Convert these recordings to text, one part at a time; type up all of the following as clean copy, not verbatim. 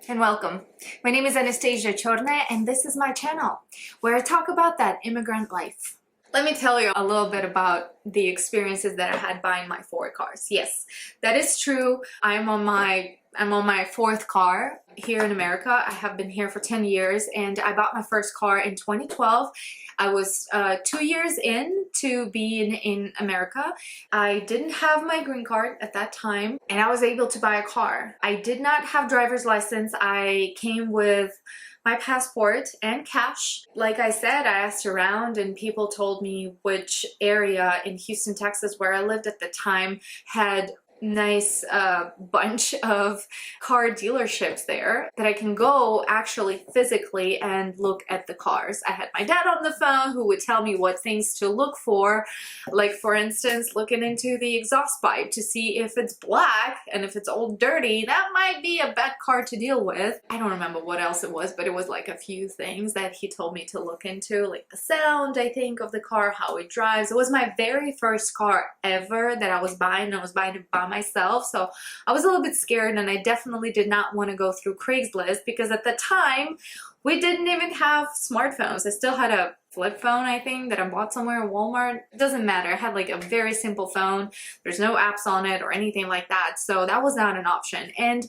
and welcome. My name is Anastasia Chorne and this is my channel where I talk about that immigrant life. Let me tell you a little bit about the experiences that I had buying my four cars. Yes, that is true. I'm on my fourth car here in America. I have been here for 10 years and I bought my first car in 2012. I was 2 years in to being in America. I didn't have my green card at that time and I was able to buy a car. I did not have driver's license. I came with my passport and cash. Like I said, I asked around and people told me which area in Houston, Texas, where I lived at the time, had nice bunch of car dealerships there that I can go actually physically and look at the cars. I had my dad on the phone who would tell me what things to look for, like for instance looking into the exhaust pipe to see if it's black, and if it's old dirty that might be a bad car to deal with. I don't remember what else it was, but it was like a few things that he told me to look into, like the sound I think of the car, how it drives. It was my very first car ever that I was buying. I was buying it by myself, so I was a little bit scared, and I definitely did not want to go through Craigslist because at the time we didn't even have smartphones. I still had a flip phone, I think, that I bought somewhere in Walmart. It doesn't matter. I had like a very simple phone. There's no apps on it or anything like that, so that was not an option. And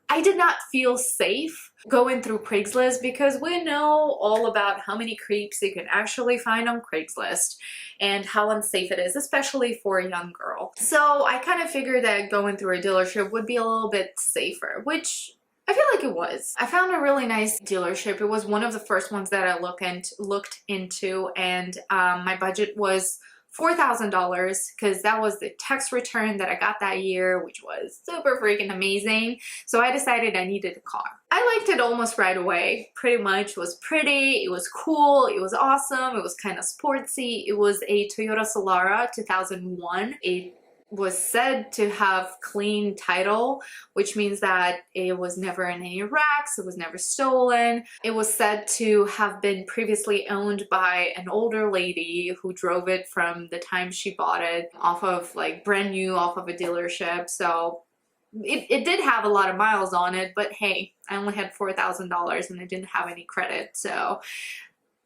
I did not feel safe going through Craigslist because we know all about how many creeps you can actually find on Craigslist and how unsafe it is, especially for a young girl. So I kind of figured that going through a dealership would be a little bit safer, which I feel like it was. I found a really nice dealership. It was one of the first ones that I looked into, and my budget was $4,000 because that was the tax return that I got that year, which was super freaking amazing. So I decided I needed a car. I liked it almost right away. Pretty much. It was pretty, it was cool, it was awesome, it was kind of sportsy. It was a Toyota Solara 2001. It was said to have clean title, which means that it was never in any wrecks, it was never stolen. It was said to have been previously owned by an older lady who drove it from the time she bought it off of like brand new off of a dealership. So it did have a lot of miles on it, but hey, I only had $4,000 and I didn't have any credit, so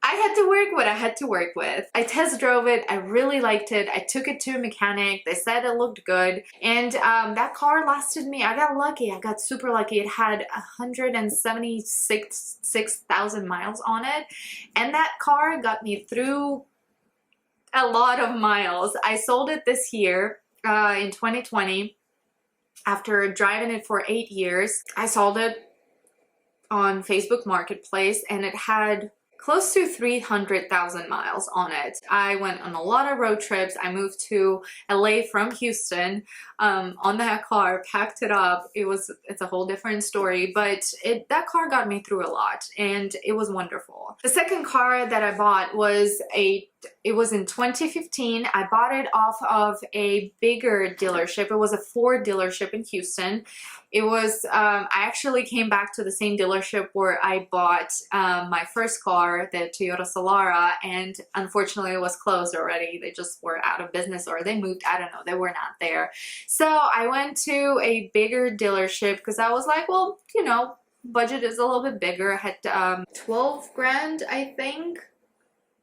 I had to work what I had to work with. I test drove it. I really liked it. I took it to a mechanic. They said it looked good. And that car lasted me. I got lucky. I got super lucky. It had 176,000 miles on it. And that car got me through a lot of miles. I sold it this year in 2020 after driving it for 8 years. I sold it on Facebook Marketplace and it had close to 300,000 miles on it. I went on a lot of road trips. I moved to LA from Houston on that car, packed it up. It's a whole different story, but that car got me through a lot and it was wonderful. The second car that I bought was it was in 2015. I bought it off of a bigger dealership. It was a Ford dealership in Houston. It was, I actually came back to the same dealership where I bought my first car, the Toyota Solara, and unfortunately it was closed already. They just were out of business, or they moved, I don't know, they were not there. So I went to a bigger dealership because I was like, well, you know, budget is a little bit bigger. I had 12 grand, I think,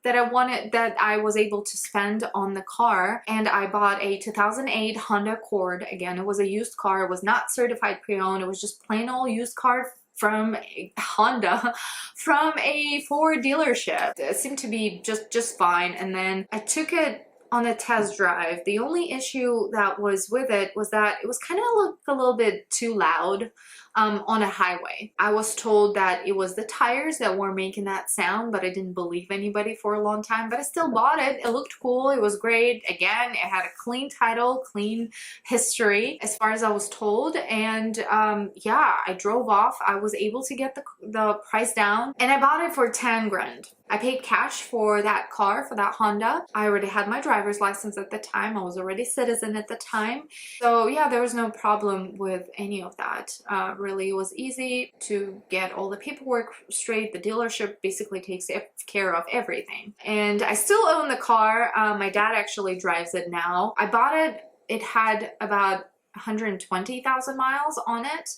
that I was able to spend on the car, and I bought a 2008 Honda Accord. Again, it was a used car. It was not certified pre-owned. It was just plain old used car from Honda from a Ford dealership. It seemed to be just fine, and then I took it on a test drive. The only issue that was with it was that it was kind of a little bit too loud on a highway. I was told that it was the tires that were making that sound, but I didn't believe anybody for a long time, but I still bought it. It looked cool. It was great. Again, it had a clean title, clean history as far as I was told. And yeah, I drove off. I was able to get the price down and I bought it for 10 grand. I paid cash for that car, for that Honda. I already had my driver's license at the time. I was already a citizen at the time. So yeah, there was no problem with any of that. Really, it was easy to get all the paperwork straight. The dealership basically takes care of everything. And I still own the car. My dad actually drives it now. I bought it. It had about 120,000 miles on it.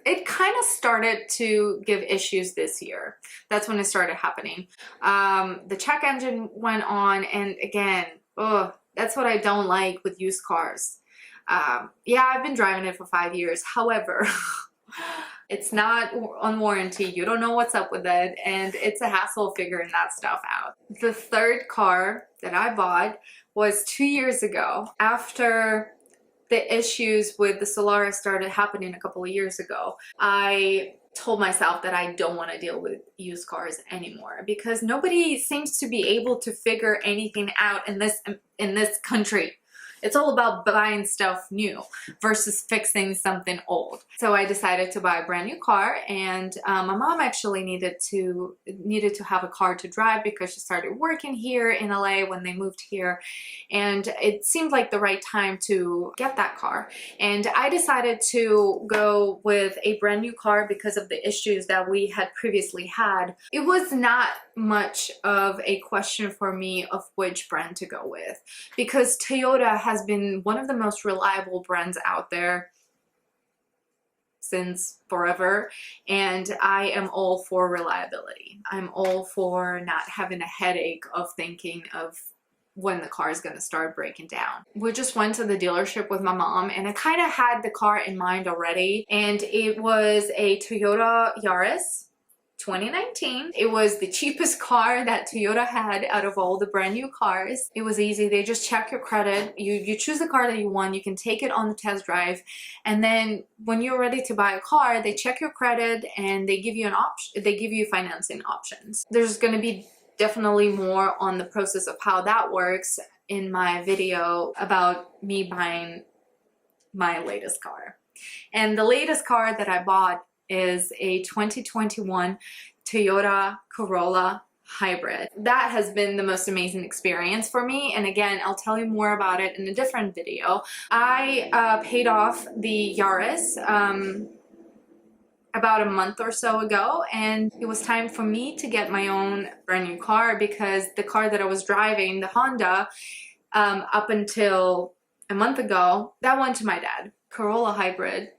it kind of started to give issues this year. That's when it started happening. The check engine went on, and again, oh, that's what I don't like with used cars. Yeah, I've been driving it for 5 years. However, it's not on warranty. You don't know what's up with it, and it's a hassle figuring that stuff out. The third car that I bought was 2 years ago, after the issues with the Solaris started happening a couple of years ago. I told myself that I don't want to deal with used cars anymore because nobody seems to be able to figure anything out in this country. It's all about buying stuff new versus fixing something old. So I decided to buy a brand new car, and my mom actually needed to have a car to drive because she started working here in LA when they moved here, and it seemed like the right time to get that car. And I decided to go with a brand new car because of the issues that we had previously had. It was not much of a question for me of which brand to go with, because Toyota has been one of the most reliable brands out there since forever, and I am all for reliability. I'm all for not having a headache of thinking of when the car is going to start breaking down. We just went to the dealership with my mom, and I kind of had the car in mind already, and it was a Toyota Yaris 2019. It was the cheapest car that Toyota had out of all the brand new cars. It was easy. They just check your credit. You choose the car that you want. You can take it on the test drive. And then when you're ready to buy a car, they check your credit and they give you an option. They give you financing options. There's going to be definitely more on the process of how that works in my video about me buying my latest car. And the latest car that I bought is a 2021 Toyota Corolla Hybrid. That has been the most amazing experience for me, and again, I'll tell you more about it in a different video. I paid off the Yaris about a month or so ago, and it was time for me to get my own brand new car because the car that I was driving, the Honda, up until a month ago, that went to my dad. Corolla Hybrid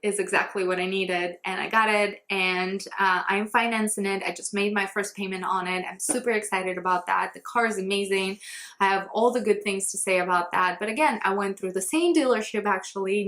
is exactly what I needed, and I got it, and I'm financing it. I just made my first payment on it. I'm super excited about that. The car is amazing. I have all the good things to say about that, but again, I went through the same dealership actually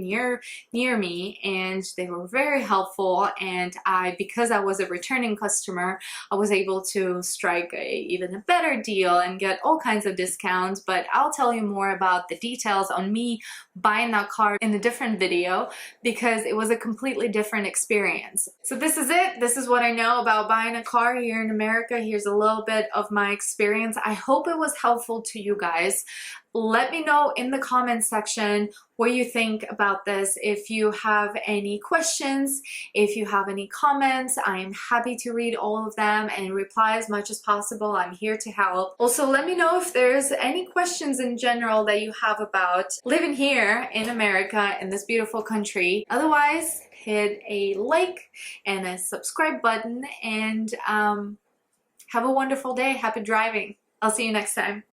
near me, and they were very helpful, and because I was a returning customer, I was able to strike even a better deal and get all kinds of discounts. But I'll tell you more about the details on me buying that car in a different video because it was a completely different experience. So this is it. This is what I know about buying a car here in America. Here's a little bit of my experience. I hope it was helpful to you guys. Let me know in the comments section what you think about this. If you have any questions, if you have any comments, I am happy to read all of them and reply as much as possible. I'm here to help. Also, let me know if there's any questions in general that you have about living here in America, in this beautiful country. Otherwise, hit a like and a subscribe button, and have a wonderful day. Happy driving. I'll see you next time.